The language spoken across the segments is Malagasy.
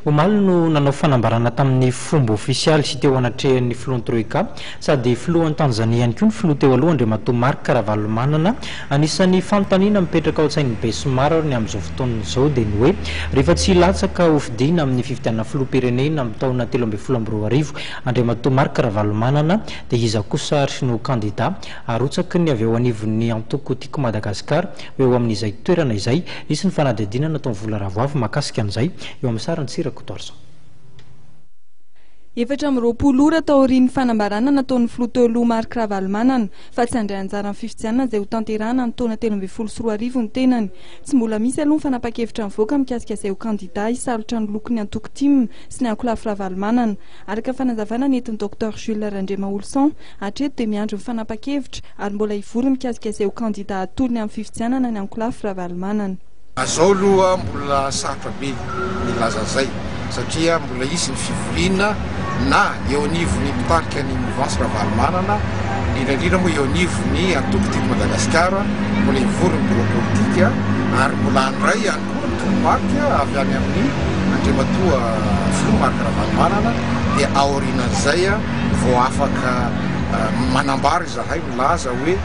omaly no nanao fanambarana tamin'ny fomba ofisialy sy teo anatrehan'ny filohan'ny troika sady filohan'ny Tanzania ihany koa ny filoha teo aloha Andriamatoa Marc Ravalomanana anisan'ny fanontaniana mipetraka ao an-tsain'ny be somary ny amin'izao fotoan'izao dia ny hoe rehefa tsy latsaka hofidiana amin'ny fifidianana filoham-pirenena amin'ny taona 2012 Andriamatoa Marc Ravalomanana dia iza kosa ry no kandida arotsaky ny avy eo anivon'ny antoko tiako Madagasikara eo amin'izay toerana izay isy ny fanadihadiana nataon'ny vola ravoavy makasika an'izay eo amin'ny sarany Tsirako Torso. Efatra amby roapolo ora taorian'ny fanambarana nataon'ny filoha teo aloha Marc Ravalomanana fa tsy handray anjara amin'ny fifidianana izay ho tanterahana ny taona 2014 ny tenany. Tsy mbola misy aloha ny fanapa-kevitra mivoaka mikasika izay ho kandida hisalotra ny lokony antoko tim sy ny ankolafy Ravalomanana. Araka fanazavana nentin'ny Dr Jules Rendemaolson hatreto dia miandro ny fanapa-kevitra ary mbola hivory mikasika izay ho kandida atolony amin'ny fifidianana ny ankolafy Ravalomanana. Azao aloha mbola sarotra be milaza zay satria mbola izy ny fivoriana na eo anivony mpitarika ny mouvance Ravalomanana indrindra moa eo anivony antoko tiako Madagasikara mbola hivory ny bureau politika ary mbola andray ihany koa ny toromarika avy any amin'ny Andriamatoa filoha Marc Ravalomanana dia aorianan'izay vao afaka manambara izahay milaza hoe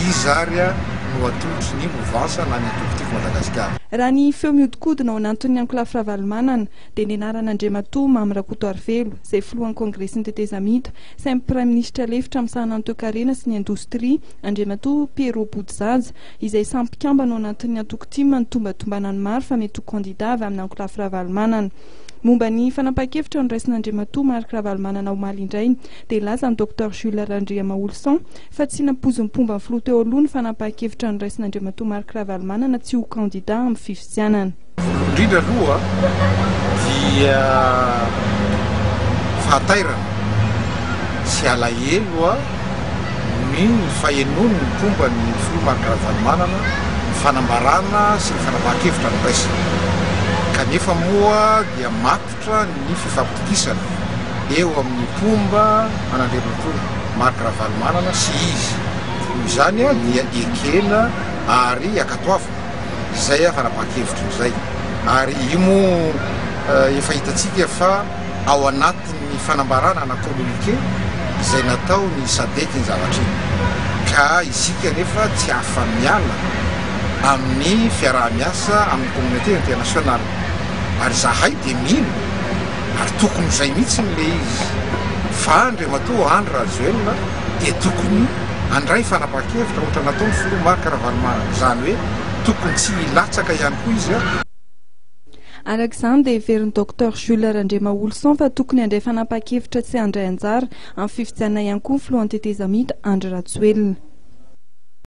izy ary no atolotry ny mouvance na ny antoko tiako Madagasikara. Raha ny feo mihodinkodina ao anatin'ny ankolafy Ravalomanana dia ny anaran'Andriamatoa Mamy Rakotoarivelo izay filohan'ny kongresin'ny tetezamita sain'ny prime ministra lefitra misahana ny toe-karena sy ny indostria Andriamatoa Pierrot Boutzaza izay samy mpikambana ao anatin'ny antoko tim ny tombatombanany maro fa mety ho kandida avy amin'ny ankolafy Ravalomanana. Momba ny fanapa-kevitra niraisin'Andriamatoa Marc Ravalomanana omaly indray dia laza ny Dr Jules Rendemaolson fa tsy nampozim-pomba ny filoha teo aloha ny fanapa-kevitra niraisin'Andriamatoa Marc Ravalomanana tsy ho kandida amin'ny fifidianana. Indrindra aloha dia fahatairana sy alahelo ny fahenoany ny pomba ny filoha Marc Ravalomanana ny fanambarana sy ny fanapa-kevitra niraisina. Kanefa moa dia matotra ny fifampitokisana eo amin'ny pomba an'Andriamatoa Marc Ravalomanana sy izy. Izany dia ekena ary akatoavana izay fanapa-kevitra izay. Ary io moa efa hitantsika fa ao anatin'ny fanambarana na communiqué izay natao ny SADC ny zavatra iny. Ka isika nefa tsy afa-miala amin'ny fiaraha-miasa amin'ny communauté internationale. Ary zahay dia mino ary tokony izay mihitsy le izy fa Andriamatoa Andry Rajoelina dia tokony andray fanapa-kevitra ohatra nataony filoha Marc Ravalomanana izany hoe tokony tsy hilatsaka ihany koa izy. Arak'izany dia heverin'ny Dr Jules Rendemaolson fa tokony handray fanapa-kevitra tsy handray anjara amin'ny fifidianana ihany koa ny filohan'ny tetezamita Andry Rajoelina.